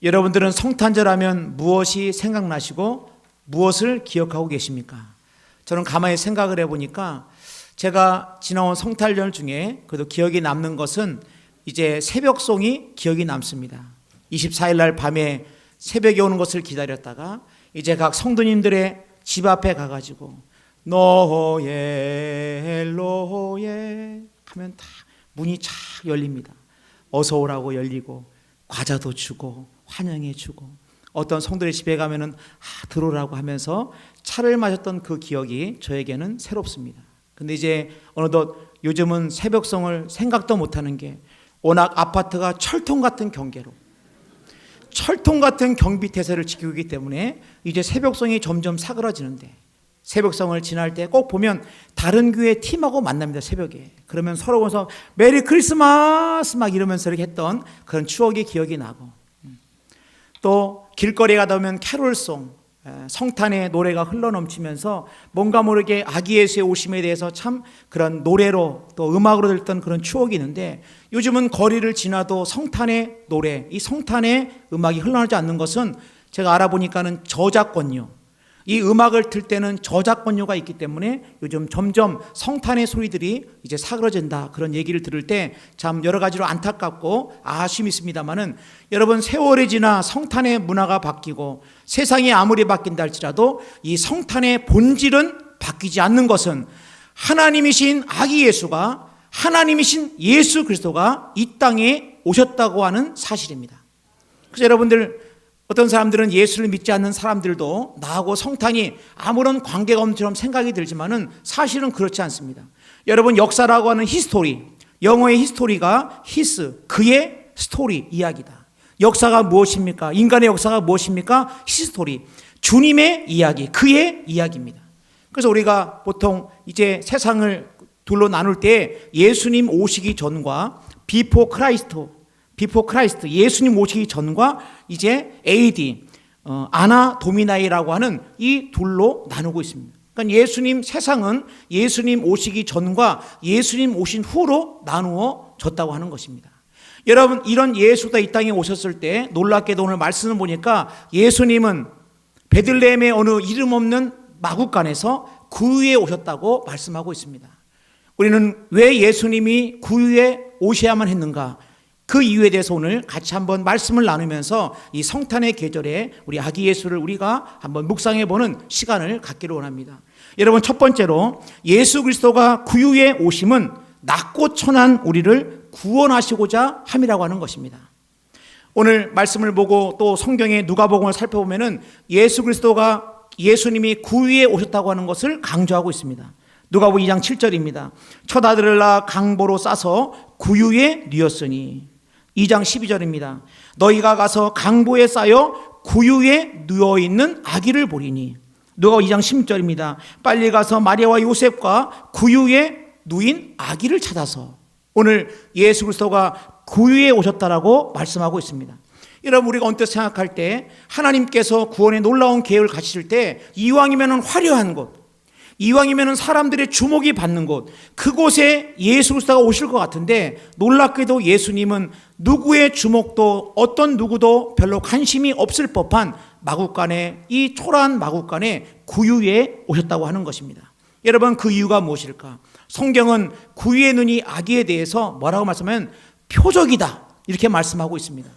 여러분들은 성탄절하면 무엇이 생각나시고 무엇을 기억하고 계십니까? 저는 가만히 생각을 해보니까 제가 지나온 성탄절 중에 그래도 기억이 남는 것은 이제 새벽송이 기억이 남습니다. 24일 날 밤에 새벽이 오는 것을 기다렸다가 이제 각 성도님들의 집 앞에 가가지고 노예 하면 다 문이 착 열립니다. 어서 오라고 열리고 과자도 주고 환영해 주고 어떤 성도의 집에 가면은 들어오라고 하면서 차를 마셨던 그 기억이 저에게는 새롭습니다. 근데 이제 어느덧 요즘은 새벽성을 생각도 못하는 게 워낙 아파트가 철통 같은 경계로 철통 같은 경비태세를 지키고 있기 때문에 이제 새벽성이 점점 사그라지는데 새벽성을 지날 때 꼭 보면 다른 교회 팀하고 만납니다. 새벽에. 그러면 서로 보면서 메리 크리스마스 막 이러면서 이렇게 했던 그런 추억이 기억이 나고 또 길거리에 가다 보면 캐롤송 성탄의 노래가 흘러넘치면서 뭔가 모르게 아기 예수의 오심에 대해서 참 그런 노래로 또 음악으로 들었던 그런 추억이 있는데 요즘은 거리를 지나도 성탄의 노래, 이 성탄의 음악이 흘러나오지 않는 것은 제가 알아보니까는 저작권료, 이 음악을 틀 때는 저작권료가 있기 때문에 요즘 점점 성탄의 소리들이 이제 사그러진다 그런 얘기를 들을 때 참 여러 가지로 안타깝고 아쉬움이 있습니다만은 여러분 세월이 지나 성탄의 문화가 바뀌고 세상이 아무리 바뀐다 할지라도 이 성탄의 본질은 바뀌지 않는 것은 하나님이신 아기 예수가 하나님이신 예수 그리스도가 이 땅에 오셨다고 하는 사실입니다. 그래서 여러분들 어떤 사람들은 예수를 믿지 않는 사람들도 나하고 성탄이 아무런 관계가 없는 것처럼 생각이 들지만은 사실은 그렇지 않습니다. 여러분 역사라고 하는 히스토리, 영어의 히스토리가 히스, 그의 스토리, 이야기다. 역사가 무엇입니까? 인간의 역사가 무엇입니까? 히스토리, 주님의 이야기, 그의 이야기입니다. 그래서 우리가 보통 이제 세상을 둘로 나눌 때 예수님 오시기 전과 비포 크라이스트 예수님 오시기 전과 이제 AD 아나 도미나이라고 하는 이 둘로 나누고 있습니다. 그러니까 예수님 세상은 예수님 오시기 전과 예수님 오신 후로 나누어졌다고 하는 것입니다. 여러분 이런 예수가 이 땅에 오셨을 때 놀랍게도 오늘 말씀을 보니까 예수님은 베들레헴의 어느 이름 없는 마구간에서 구유에 오셨다고 말씀하고 있습니다. 우리는 왜 예수님이 구유에 오셔야만 했는가? 그 이유에 대해서 오늘 같이 한번 말씀을 나누면서 이 성탄의 계절에 우리 아기 예수를 우리가 한번 묵상해 보는 시간을 갖기를 원합니다. 여러분 첫 번째로 예수 그리스도가 구유에 오심은 낮고 천한 우리를 구원하시고자 함이라고 하는 것입니다. 오늘 말씀을 보고 또 성경의 누가복음을 살펴보면은 예수님이 구유에 오셨다고 하는 것을 강조하고 있습니다. 누가복음 2장 7절입니다. 첫 아들을 낳아 강보로 싸서 구유에 뉘었으니 2장 12절입니다. 너희가 가서 강보에 쌓여 구유에 누워있는 아기를 보리니 누가복음 2장 16절입니다. 빨리 가서 마리아와 요셉과 구유에 누인 아기를 찾아서 오늘 예수 그리스도가 구유에 오셨다라고 말씀하고 있습니다. 여러분 우리가 언뜻 생각할 때 하나님께서 구원의 놀라운 계획을 가지실 때 이왕이면 화려한 곳 이왕이면 사람들의 주목이 받는 곳 그곳에 예수 그리스도가 오실 것 같은데 놀랍게도 예수님은 누구의 주목도 어떤 누구도 별로 관심이 없을 법한 마구간에 이 초라한 마구간에 구유에 오셨다고 하는 것입니다. 여러분 그 이유가 무엇일까? 성경은 구유의 눈이 아기에 대해서 뭐라고 말씀하면 표적이다 이렇게 말씀하고 있습니다.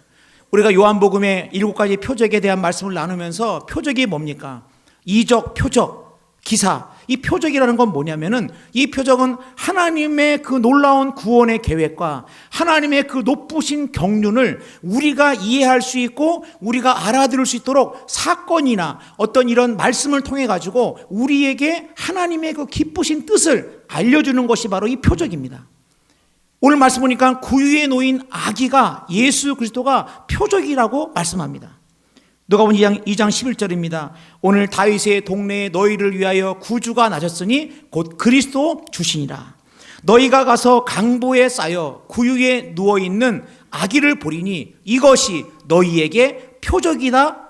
우리가 요한복음의 7가지 표적에 대한 말씀을 나누면서 표적이 뭡니까? 이적, 표적, 기사. 이 표적이라는 건 뭐냐면은 이 표적은 하나님의 그 놀라운 구원의 계획과 하나님의 그 높으신 경륜을 우리가 이해할 수 있고 우리가 알아들을 수 있도록 사건이나 어떤 이런 말씀을 통해 가지고 우리에게 하나님의 그 기쁘신 뜻을 알려주는 것이 바로 이 표적입니다. 오늘 말씀 보니까 구유에 놓인 아기가 예수 그리스도가 표적이라고 말씀합니다. 누가복음 2장 11절입니다. 오늘 다윗의 동네에 너희를 위하여 구주가 나셨으니 곧 그리스도 주시니라. 너희가 가서 강보에 쌓여 구유에 누워있는 아기를 보리니 이것이 너희에게 표적이다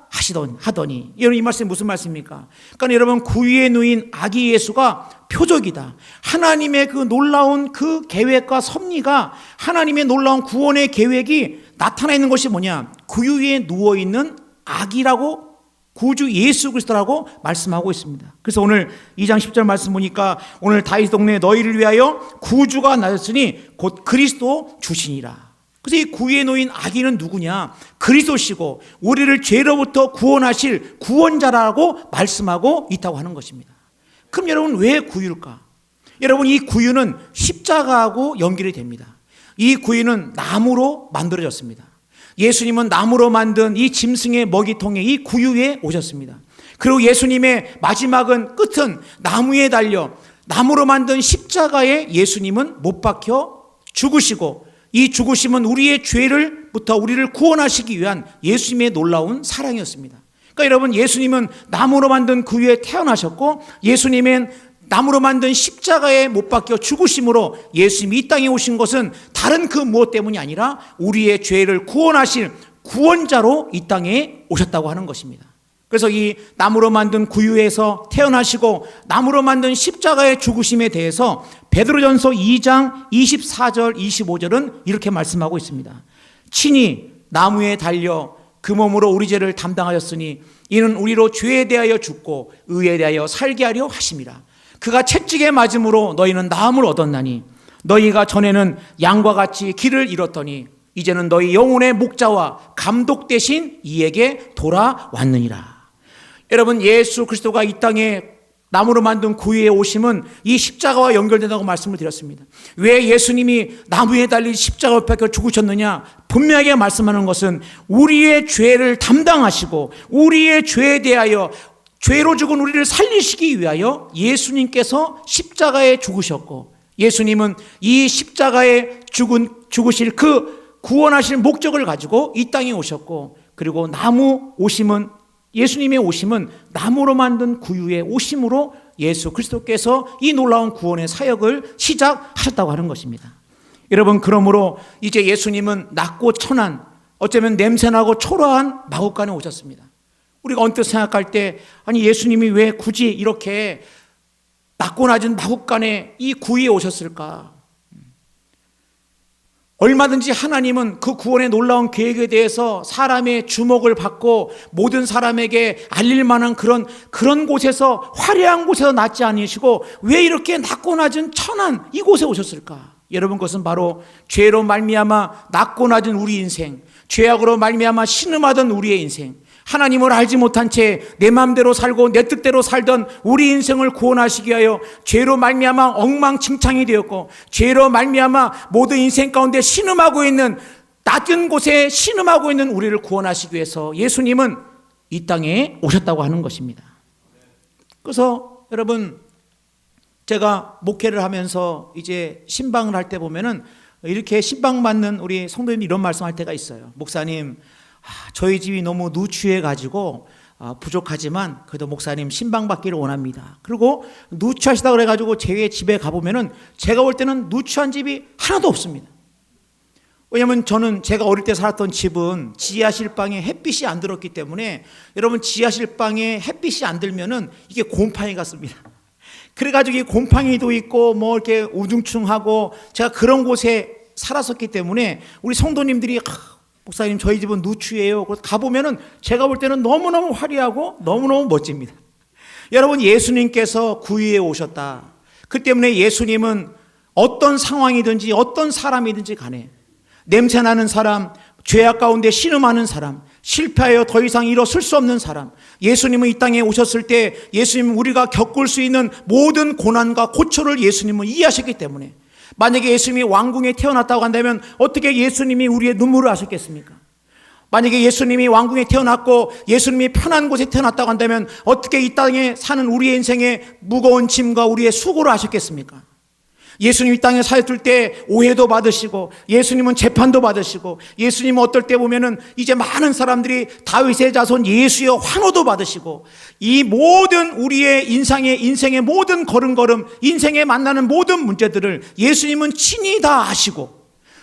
하더니 여러분 이 말씀이 무슨 말씀입니까? 그러니까 여러분 구유에 누인 아기 예수가 표적이다. 하나님의 그 놀라운 그 계획과 섭리가 하나님의 놀라운 구원의 계획이 나타나 있는 것이 뭐냐? 구유 위에 누워있는 아기라고, 구주 예수 그리스도라고 말씀하고 있습니다. 그래서 오늘 2장 10절 말씀 보니까 오늘 다윗 동네에 너희를 위하여 구주가 나셨으니 곧 그리스도 주시니라. 그래서 이 구유에 놓인 아기는 누구냐? 그리스도시고 우리를 죄로부터 구원하실 구원자라고 말씀하고 있다고 하는 것입니다. 그럼 여러분 왜 구유일까? 여러분 이 구유는 십자가하고 연결이 됩니다. 이 구유는 나무로 만들어졌습니다. 예수님은 나무로 만든 이 짐승의 먹이통에 이 구유에 오셨습니다. 그리고 예수님의 마지막은 끝은 나무에 달려 나무로 만든 십자가에 예수님은 못 박혀 죽으시고, 이 죽으심은 우리의 죄를부터 우리를 구원하시기 위한 예수님의 놀라운 사랑이었습니다. 그러니까 여러분 예수님은 나무로 만든 구유에 태어나셨고, 예수님은 나무로 만든 십자가에 못 박혀 죽으심으로 예수님이 이 땅에 오신 것은 다른 그 무엇 때문이 아니라 우리의 죄를 구원하실 구원자로 이 땅에 오셨다고 하는 것입니다. 그래서 이 나무로 만든 구유에서 태어나시고 나무로 만든 십자가의 죽으심에 대해서 베드로전서 2장 24절 25절은 이렇게 말씀하고 있습니다. 친히 나무에 달려 그 몸으로 우리 죄를 담당하였으니 이는 우리로 죄에 대하여 죽고 의에 대하여 살게 하려 하심이라. 그가 채찍에 맞음으로 너희는 나음을 얻었나니 너희가 전에는 양과 같이 길을 잃었더니 이제는 너희 영혼의 목자와 감독 되신 이에게 돌아왔느니라. 여러분 예수 그리스도가 이 땅에 나무로 만든 구유에 오심은 이 십자가와 연결된다고 말씀을 드렸습니다. 왜 예수님이 나무에 달린 십자가에 박혀 죽으셨느냐? 분명하게 말씀하는 것은 우리의 죄를 담당하시고 우리의 죄에 대하여 죄로 죽은 우리를 살리시기 위하여 예수님께서 십자가에 죽으셨고, 예수님은 이 십자가에 죽으실 그 구원하실 목적을 가지고 이 땅에 오셨고, 그리고 예수님의 오심은 나무로 만든 구유의 오심으로 예수 그리스도께서 이 놀라운 구원의 사역을 시작하셨다고 하는 것입니다. 여러분 그러므로 이제 예수님은 낮고 천한, 어쩌면 냄새나고 초라한 마구간에 오셨습니다. 우리가 언뜻 생각할 때 아니 예수님이 왜 굳이 이렇게 낮고 낮은 마구간에 이 구유에 오셨을까? 얼마든지 하나님은 그 구원의 놀라운 계획에 대해서 사람의 주목을 받고 모든 사람에게 알릴 만한 그런 곳에서, 화려한 곳에서 낳지 않으시고 왜 이렇게 낮고 낮은 천한 이곳에 오셨을까? 여러분 그것은 바로 죄로 말미암아 낮고 낮은 우리 인생, 죄악으로 말미암아 신음하던 우리의 인생, 하나님을 알지 못한 채 내 마음대로 살고 내 뜻대로 살던 우리 인생을 구원하시기 위하여 죄로 말미암아 엉망진창이 되었고, 죄로 말미암아 모든 인생 가운데 신음하고 있는, 낮은 곳에 신음하고 있는 우리를 구원하시기 위해서 예수님은 이 땅에 오셨다고 하는 것입니다. 그래서 여러분 제가 목회를 하면서 이제 신방을 할 때 보면은 이렇게 신방 받는 우리 성도님이 이런 말씀할 때가 있어요. 목사님, 저희 집이 너무 누추해가지고 부족하지만 그래도 목사님 신방받기를 원합니다. 그리고 누추하시다 그래가지고 제 집에 가보면은 제가 볼 때는 누추한 집이 하나도 없습니다. 왜냐하면 제가 어릴 때 살았던 집은 지하실 방에 햇빛이 안 들었기 때문에, 여러분 지하실 방에 햇빛이 안 들면은 이게 곰팡이 같습니다. 그래가지고 이 곰팡이도 있고 뭐 이렇게 우중충하고, 제가 그런 곳에 살았었기 때문에 우리 성도님들이 목사님 저희 집은 누추해요. 가보면은 제가 볼 때는 너무너무 화려하고 너무너무 멋집니다. 여러분 예수님께서 구유에 오셨다. 그 때문에 예수님은 어떤 상황이든지 어떤 사람이든지 간에, 냄새나는 사람, 죄악 가운데 신음하는 사람, 실패하여 더 이상 일어설 수 없는 사람, 예수님은 이 땅에 오셨을 때 예수님은 우리가 겪을 수 있는 모든 고난과 고초를 예수님은 이해하셨기 때문에, 만약에 예수님이 왕궁에 태어났다고 한다면 어떻게 예수님이 우리의 눈물을 아셨겠습니까? 만약에 예수님이 왕궁에 태어났고 예수님이 편한 곳에 태어났다고 한다면 어떻게 이 땅에 사는 우리의 인생의 무거운 짐과 우리의 수고를 아셨겠습니까? 예수님이 이 땅에 사셨을 때 오해도 받으시고, 예수님은 재판도 받으시고, 예수님은 어떨 때 보면은 이제 많은 사람들이 다윗의 자손 예수여 환호도 받으시고, 이 모든 우리의 인생의 모든 걸음걸음, 인생에 만나는 모든 문제들을 예수님은 친히 다 아시고,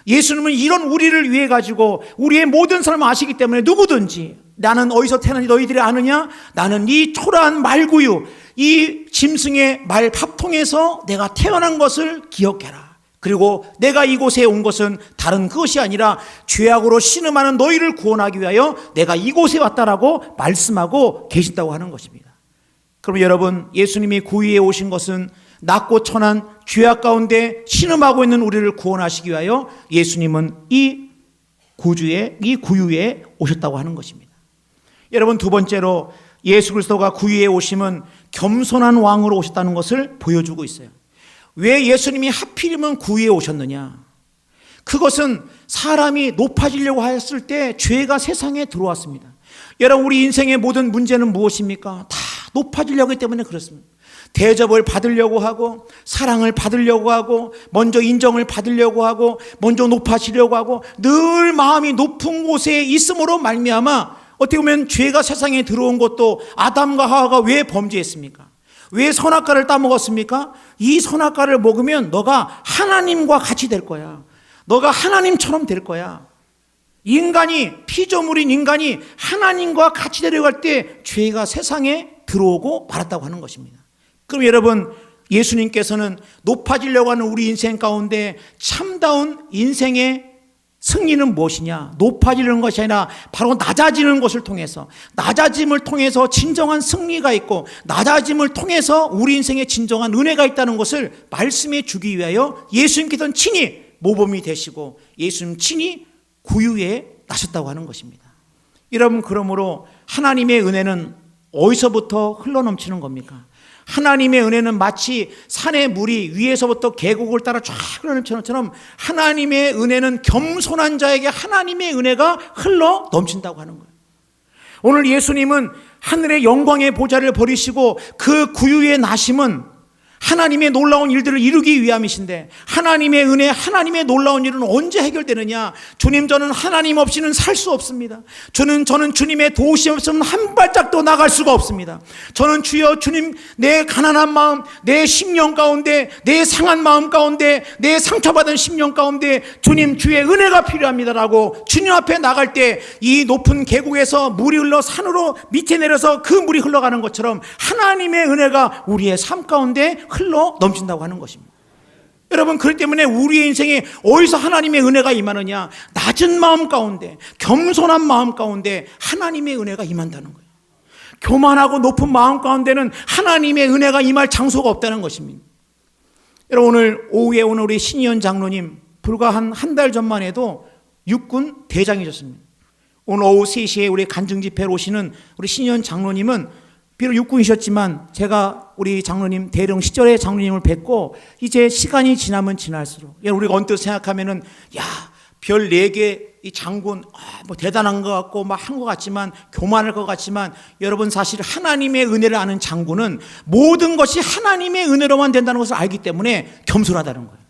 예수님은 이런 우리를 위해 가지고 우리의 모든 삶을 아시기 때문에 누구든지, 나는 어디서 태어난지 너희들이 아느냐? 나는 이 초라한 말구유, 이 짐승의 말 밥통에서 내가 태어난 것을 기억해라. 그리고 내가 이곳에 온 것은 다른 것이 아니라 죄악으로 신음하는 너희를 구원하기 위하여 내가 이곳에 왔다라고 말씀하고 계신다고 하는 것입니다. 그럼 여러분, 예수님이 구유에 오신 것은 낮고 천한 죄악 가운데 신음하고 있는 우리를 구원하시기 위하여 예수님은 이 구유에 오셨다고 하는 것입니다. 여러분, 두 번째로 예수 그리스도가 구유에 오심은 겸손한 왕으로 오셨다는 것을 보여주고 있어요. 왜 예수님이 하필이면 구유에 오셨느냐? 그것은 사람이 높아지려고 하였을 때 죄가 세상에 들어왔습니다. 여러분, 우리 인생의 모든 문제는 무엇입니까? 다 높아지려고 하기 때문에 그렇습니다. 대접을 받으려고 하고, 사랑을 받으려고 하고, 먼저 인정을 받으려고 하고, 먼저 높아지려고 하고, 늘 마음이 높은 곳에 있음으로 말미암아 어떻게 보면 죄가 세상에 들어온 것도 아담과 하와가 왜 범죄했습니까? 왜 선악과를 따먹었습니까? 이 선악과를 먹으면 너가 하나님과 같이 될 거야. 너가 하나님처럼 될 거야. 인간이, 피조물인 인간이 하나님과 같이 되려고 할 때 죄가 세상에 들어오고 말았다고 하는 것입니다. 그럼 여러분, 예수님께서는 높아지려고 하는 우리 인생 가운데 참다운 인생의 승리는 무엇이냐? 높아지는 것이 아니라 바로 낮아지는 것을 통해서, 낮아짐을 통해서 진정한 승리가 있고, 낮아짐을 통해서 우리 인생에 진정한 은혜가 있다는 것을 말씀해 주기 위하여 예수님께서는 친히 모범이 되시고 예수님 친히 구유에 나셨다고 하는 것입니다. 여러분, 그러므로 하나님의 은혜는 어디서부터 흘러넘치는 겁니까? 하나님의 은혜는 마치 산의 물이 위에서부터 계곡을 따라 쫙 흘러넘치는 것처럼 하나님의 은혜는 겸손한 자에게 하나님의 은혜가 흘러넘친다고 하는 거예요. 오늘 예수님은 하늘의 영광의 보좌를 버리시고 그 구유에 나심은 하나님의 놀라운 일들을 이루기 위함이신데, 하나님의 은혜, 하나님의 놀라운 일은 언제 해결되느냐? 주님, 저는 하나님 없이는 살 수 없습니다. 저는 주님의 도우심 없으면 한 발짝도 나갈 수가 없습니다. 저는 주여, 주님, 내 가난한 마음, 내 심령 가운데, 내 상한 마음 가운데, 내 상처받은 심령 가운데 주님, 주의 은혜가 필요합니다라고 주님 앞에 나갈 때 이 높은 계곡에서 물이 흘러 산으로 밑에 내려서 그 물이 흘러가는 것처럼 하나님의 은혜가 우리의 삶 가운데 흘러 넘친다고 하는 것입니다. 여러분, 그렇기 때문에 우리의 인생에 어디서 하나님의 은혜가 임하느냐? 낮은 마음 가운데, 겸손한 마음 가운데 하나님의 은혜가 임한다는 거예요. 교만하고 높은 마음 가운데는 하나님의 은혜가 임할 장소가 없다는 것입니다. 여러분, 오늘 오후에 오늘 우리 신희연 장로님 불과 한 달 전만 해도 육군 대장이셨습니다. 오늘 오후 3시에 우리 간증 집회로 오시는 우리 신희연 장로님은 비록 육군이셨지만 제가 우리 장로님, 대령 시절의 장로님을 뵙고 이제 시간이 지나면 지날수록, 우리가 언뜻 생각하면은 야, 별 4개 이 장군, 뭐 대단한 것 같고 막 한 것 같지만, 교만할 것 같지만, 여러분, 사실 하나님의 은혜를 아는 장군은 모든 것이 하나님의 은혜로만 된다는 것을 알기 때문에 겸손하다는 거예요.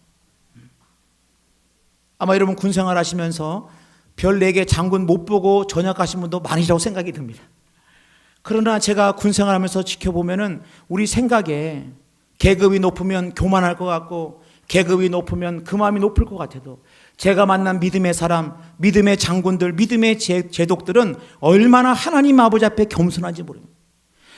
아마 여러분 군생활 하시면서 별 4개 장군 못 보고 전역하신 분도 많으시라고 생각이 듭니다. 그러나 제가 군생활하면서 지켜보면은 우리 생각에 계급이 높으면 교만할 것 같고, 계급이 높으면 그 마음이 높을 것 같아도, 제가 만난 믿음의 사람, 믿음의 장군들, 믿음의 제독들은 얼마나 하나님 아버지 앞에 겸손한지 모릅니다.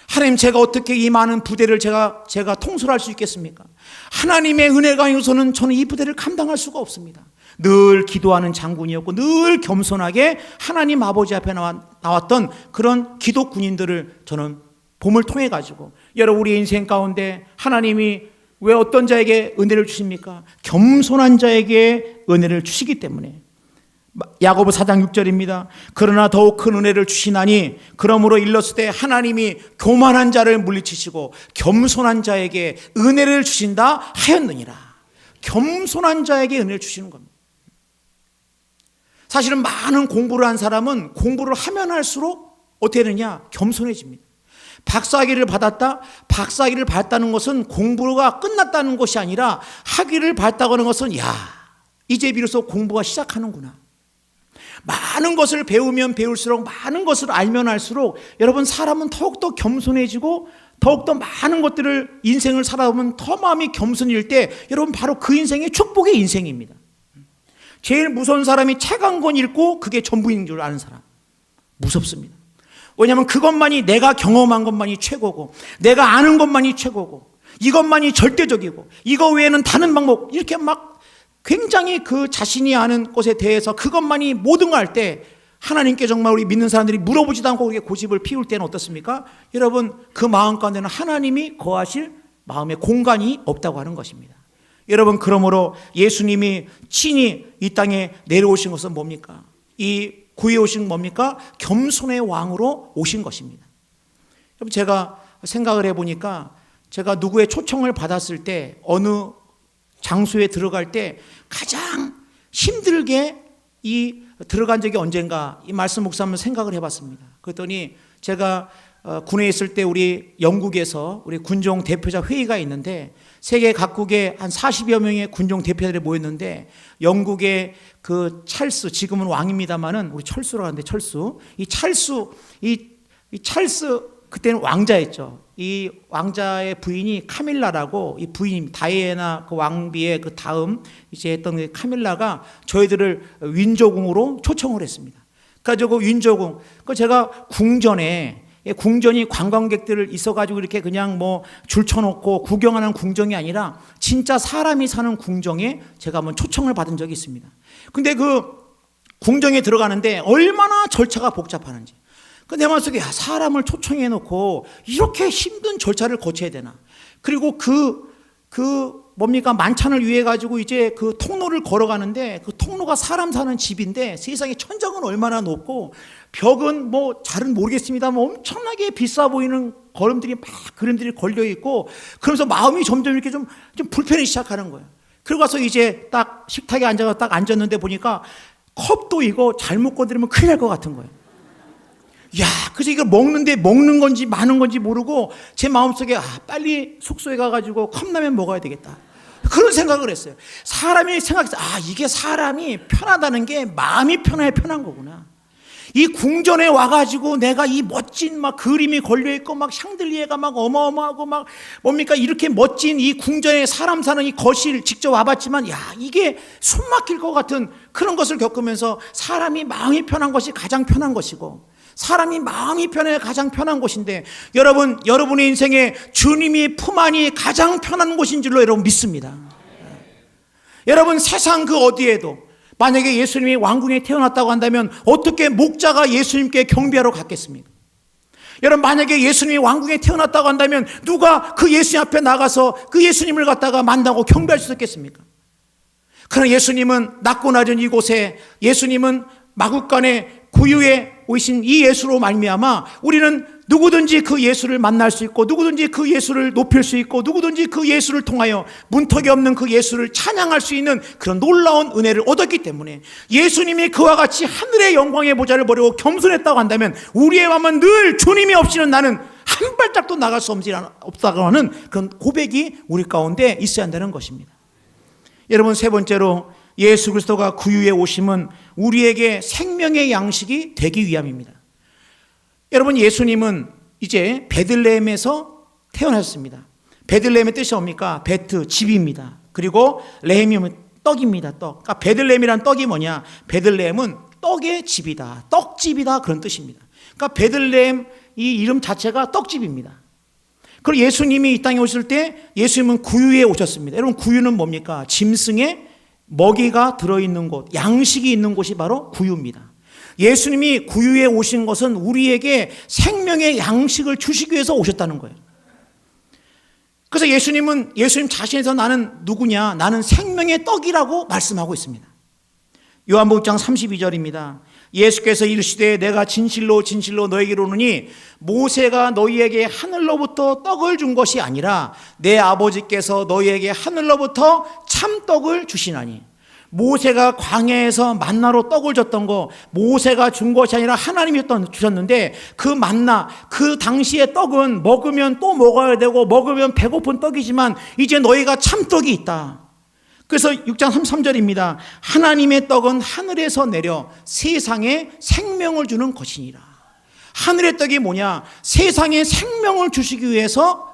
하나님, 제가 어떻게 이 많은 부대를 제가 통솔할 수 있겠습니까? 하나님의 은혜가 아니고서는 저는 이 부대를 감당할 수가 없습니다. 늘 기도하는 장군이었고 늘 겸손하게 하나님 아버지 앞에 나왔던 그런 기도 군인들을 저는 봄을 통해 가지고, 여러분, 우리 인생 가운데 하나님이 왜 어떤 자에게 은혜를 주십니까? 겸손한 자에게 은혜를 주시기 때문에. 야고보 4장 6절입니다. 그러나 더욱 큰 은혜를 주시나니 그러므로 일렀을 때 하나님이 교만한 자를 물리치시고 겸손한 자에게 은혜를 주신다 하였느니라. 겸손한 자에게 은혜를 주시는 겁니다. 사실은 많은 공부를 한 사람은 공부를 하면 할수록 어떻게 되느냐? 겸손해집니다. 박사학위를 받았다? 박사학위를 받았다는 것은 공부가 끝났다는 것이 아니라 학위를 받았다고 하는 것은 야, 이제 비로소 공부가 시작하는구나. 많은 것을 배우면 배울수록, 많은 것을 알면 알수록 여러분, 사람은 더욱더 겸손해지고 더욱더 많은 것들을 인생을 살아보면 더 마음이 겸손일 때 여러분, 바로 그 인생이 축복의 인생입니다. 제일 무서운 사람이 책 한 권 읽고 그게 전부인 줄 아는 사람. 무섭습니다. 왜냐하면 그것만이, 내가 경험한 것만이 최고고, 내가 아는 것만이 최고고, 이것만이 절대적이고, 이거 외에는 다른 방법, 이렇게 막 굉장히 그 자신이 아는 것에 대해서 그것만이 모든 걸 알 때 하나님께 정말 우리 믿는 사람들이 물어보지도 않고 그렇게 고집을 피울 때는 어떻습니까? 여러분, 그 마음 가운데는 하나님이 거하실 마음의 공간이 없다고 하는 것입니다. 여러분, 그러므로 예수님이 친히 이 땅에 내려오신 것은 뭡니까? 이 구해오신 뭡니까? 겸손의 왕으로 오신 것입니다. 여러분, 제가 생각을 해보니까 제가 누구의 초청을 받았을 때 어느 장소에 들어갈 때 가장 힘들게 들어간 적이 언젠가 이 말씀 묵상하면서 한번 생각을 해봤습니다. 그랬더니 제가 군에 있을 때 우리 영국에서 우리 군종 대표자 회의가 있는데 세계 각국의 한 40여 명의 군종 대표들이 모였는데 영국의 그 찰스, 지금은 왕입니다만은 우리 철수라고 하는데 이 찰스 그때는 왕자였죠. 이 왕자의 부인이 카밀라라고, 이 부인 다이애나 그 왕비의 그 다음 이제 했던 그 카밀라가 저희들을 윈저궁으로 초청을 했습니다. 그래가지고 윈저궁, 그 제가 궁전이 관광객들을 있어가지고 이렇게 그냥 뭐 줄 쳐놓고 구경하는 궁정이 아니라 진짜 사람이 사는 궁정에 제가 한번 초청을 받은 적이 있습니다. 근데 그 궁정에 들어가는데 얼마나 절차가 복잡하는지. 내 마음속에 사람을 초청해 놓고 이렇게 힘든 절차를 거쳐야 되나. 그리고 뭡니까? 만찬을 위해 가지고 이제 그 통로를 걸어가는데 그 통로가 사람 사는 집인데 세상에 천장은 얼마나 높고 벽은 뭐 잘은 모르겠습니다만 엄청나게 비싸 보이는 그림들이 걸려 있고 그러면서 마음이 점점 이렇게 좀 불편해지기 시작하는 거예요. 그러고 가서 이제 딱 식탁에 앉아서 딱 앉았는데 보니까 컵도 이거 잘못 건드리면 큰일 날 것 같은 거예요. 그래서 이걸 먹는 건지 마는 건지 모르고 제 마음속에 빨리 숙소에 가가지고 컵라면 먹어야 되겠다. 그런 생각을 했어요. 사람이 생각해서 이게 사람이 편하다는 게 마음이 편해야 편한 거구나. 이 궁전에 와가지고 내가 이 멋진 막 그림이 걸려있고 막 샹들리에가 막 어마어마하고 막 뭡니까 이렇게 멋진 이 궁전에 사람 사는 이 거실 직접 와봤지만 이게 숨 막힐 것 같은 그런 것을 겪으면서 사람이 마음이 편한 것이 가장 편한 것이고 사람이 마음이 편해야 가장 편한 곳인데 여러분의 인생에 주님이 품 안이 가장 편한 곳인 줄로 여러분 믿습니다. 여러분 세상 그 어디에도 만약에 예수님이 왕궁에 태어났다고 한다면 어떻게 목자가 예수님께 경배하러 갔겠습니까? 여러분 만약에 예수님이 왕궁에 태어났다고 한다면 누가 그 예수님 앞에 나가서 그 예수님을 갖다가 만나고 경배할 수 있겠습니까? 그러나 예수님은 낮고 낮은 이곳에 예수님은 마국간에 구유에 오신 이 예수로 말미암아 우리는 누구든지 그 예수를 만날 수 있고 누구든지 그 예수를 높일 수 있고 누구든지 그 예수를 통하여 문턱이 없는 그 예수를 찬양할 수 있는 그런 놀라운 은혜를 얻었기 때문에 예수님이 그와 같이 하늘의 영광의 보좌를 버리고 겸손했다고 한다면 우리의 마음은 늘 주님이 없이는 나는 한 발짝도 나갈 수 없다고 하는 그런 고백이 우리 가운데 있어야 한다는 것입니다. 여러분 세 번째로 예수 그리스도가 구유에 오심은 우리에게 생명의 양식이 되기 위함입니다. 여러분 예수님은 이제 베들레헴에서 태어났습니다. 베들레헴의 뜻이 뭡니까? 베트, 집입니다. 그리고 레헴이면 떡입니다. 떡. 그러니까 베들레헴이란 떡이 뭐냐? 베들레헴은 떡의 집이다. 떡집이다. 그런 뜻입니다. 그러니까 베들레헴 이 이름 자체가 떡집입니다. 그리고 예수님이 이 땅에 오실 때 예수님은 구유에 오셨습니다. 여러분 구유는 뭡니까? 짐승의 먹이가 들어있는 곳, 양식이 있는 곳이 바로 구유입니다. 예수님이 구유에 오신 것은 우리에게 생명의 양식을 주시기 위해서 오셨다는 거예요. 그래서 예수님 자신에서 나는 누구냐? 나는 생명의 떡이라고 말씀하고 있습니다. 요한복음 6장 32절입니다. 예수께서 이르시되 내가 진실로 진실로 너에게 이르노니 모세가 너희에게 하늘로부터 떡을 준 것이 아니라 내 아버지께서 너희에게 하늘로부터 참떡을 주시나니. 모세가 광야에서 만나로 떡을 줬던 거 모세가 준 것이 아니라 하나님이 주셨는데 그 만나 그 당시의 떡은 먹으면 또 먹어야 되고 먹으면 배고픈 떡이지만 이제 너희가 참떡이 있다. 그래서 6장 33절입니다. 하나님의 떡은 하늘에서 내려 세상에 생명을 주는 것이니라. 하늘의 떡이 뭐냐? 세상에 생명을 주시기 위해서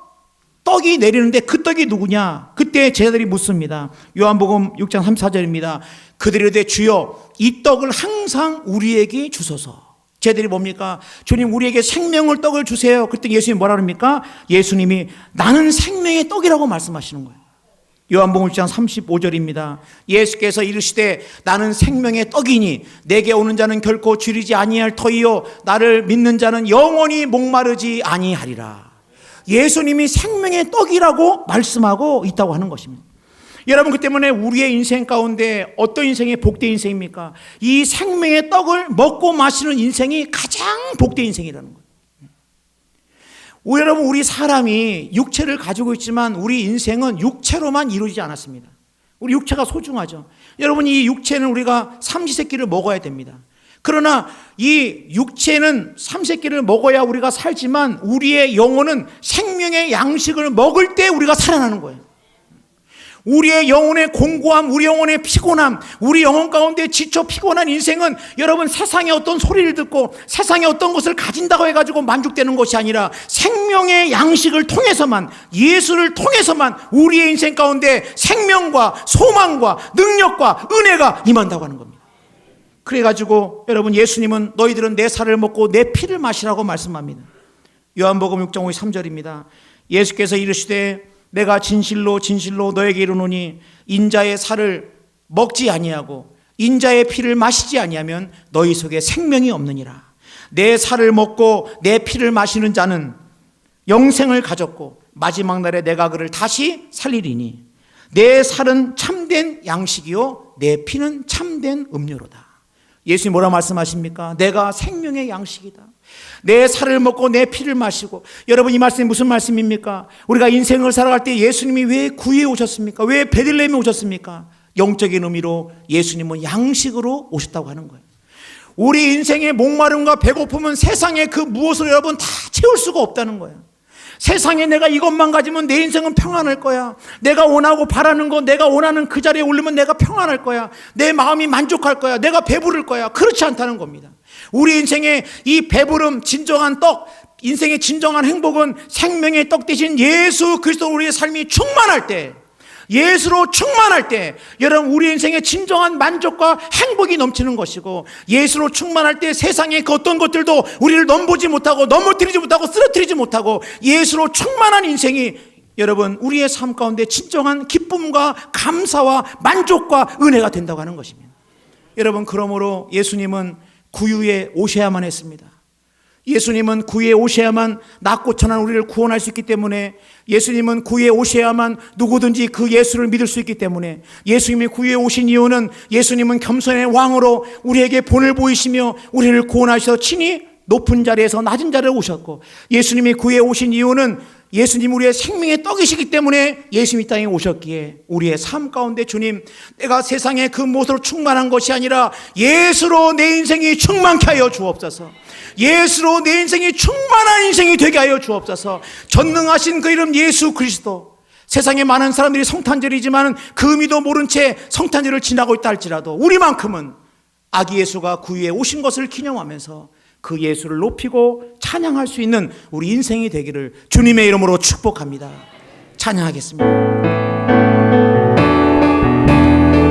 떡이 내리는데 그 떡이 누구냐? 그때 제자들이 묻습니다. 요한복음 6장 34절입니다. 그들이 이르되 주여 이 떡을 항상 우리에게 주소서. 제자들이 뭡니까? 주님 우리에게 생명을 떡을 주세요. 그때 예수님이 뭐라 그럽니까? 예수님이 나는 생명의 떡이라고 말씀하시는 거예요. 요한복음 1장 35절입니다. 예수께서 이르시되 나는 생명의 떡이니 내게 오는 자는 결코 줄이지 아니할 터이요 나를 믿는 자는 영원히 목마르지 아니하리라. 예수님이 생명의 떡이라고 말씀하고 있다고 하는 것입니다. 여러분, 그 때문에 우리의 인생 가운데 어떤 인생이 복된 인생입니까? 이 생명의 떡을 먹고 마시는 인생이 가장 복된 인생이라는 거예요. 여러분, 우리 사람이 육체를 가지고 있지만 우리 인생은 육체로만 이루어지지 않았습니다. 우리 육체가 소중하죠. 여러분, 이 육체는 우리가 삼시세끼를 먹어야 됩니다. 그러나 이 육체는 삼시세끼를 먹어야 우리가 살지만 우리의 영혼은 생명의 양식을 먹을 때 우리가 살아나는 거예요. 우리의 영혼의 공고함, 우리 영혼의 피곤함, 우리 영혼 가운데 지쳐 피곤한 인생은 여러분 세상의 어떤 소리를 듣고 세상의 어떤 것을 가진다고 해가지고 만족되는 것이 아니라 생명의 양식을 통해서만, 예수를 통해서만 우리의 인생 가운데 생명과 소망과 능력과 은혜가 임한다고 하는 겁니다. 그래가지고 여러분, 예수님은 너희들은 내 살을 먹고 내 피를 마시라고 말씀합니다. 요한복음 6장 53절입니다. 예수께서 이르시되 내가 진실로 진실로 너에게 이르노니 인자의 살을 먹지 아니하고 인자의 피를 마시지 아니하면 너희 속에 생명이 없느니라. 내 살을 먹고 내 피를 마시는 자는 영생을 가졌고 마지막 날에 내가 그를 다시 살리리니 내 살은 참된 양식이요 내 피는 참된 음료로다. 예수님 뭐라 말씀하십니까? 내가 생명의 양식이다. 내 살을 먹고 내 피를 마시고. 여러분, 이 말씀이 무슨 말씀입니까? 우리가 인생을 살아갈 때 예수님이 왜 구유에 오셨습니까? 왜 베들레헴에 오셨습니까? 영적인 의미로 예수님은 양식으로 오셨다고 하는 거예요. 우리 인생의 목마름과 배고픔은 세상의 그 무엇을 여러분 다 채울 수가 없다는 거예요. 세상에 내가 이것만 가지면 내 인생은 평안할 거야. 내가 원하고 바라는 거, 내가 원하는 그 자리에 오르면 내가 평안할 거야. 내 마음이 만족할 거야. 내가 배부를 거야. 그렇지 않다는 겁니다. 우리 인생의 이 배부름, 진정한 떡, 인생의 진정한 행복은 생명의 떡 대신 예수 그리스도 우리의 삶이 충만할 때, 예수로 충만할 때 여러분 우리 인생의 진정한 만족과 행복이 넘치는 것이고, 예수로 충만할 때 세상의 그 어떤 것들도 우리를 넘보지 못하고 넘어뜨리지 못하고 쓰러뜨리지 못하고 예수로 충만한 인생이 여러분 우리의 삶 가운데 진정한 기쁨과 감사와 만족과 은혜가 된다고 하는 것입니다. 여러분, 그러므로 예수님은 구유에 오셔야만 했습니다. 예수님은 구유에 오셔야만 낮고 천한 우리를 구원할 수 있기 때문에, 예수님은 구유에 오셔야만 누구든지 그 예수를 믿을 수 있기 때문에, 예수님이 구유에 오신 이유는 예수님은 겸손의 왕으로 우리에게 본을 보이시며 우리를 구원하셔서 친히 높은 자리에서 낮은 자리에 오셨고, 예수님이 구유에 오신 이유는 예수님 우리의 생명의 떡이시기 때문에 예수님 이 땅에 오셨기에 우리의 삶 가운데 주님, 내가 세상의 그 무엇으로 충만한 것이 아니라 예수로 내 인생이 충만케 하여 주옵소서. 예수로 내 인생이 충만한 인생이 되게 하여 주옵소서. 전능하신 그 이름 예수 그리스도, 세상에 많은 사람들이 성탄절이지만 그 의미도 모른 채 성탄절을 지나고 있다 할지라도 우리만큼은 아기 예수가 구유에 오신 것을 기념하면서 그 예수를 높이고 찬양할 수 있는 우리 인생이 되기를 주님의 이름으로 축복합니다. 찬양하겠습니다.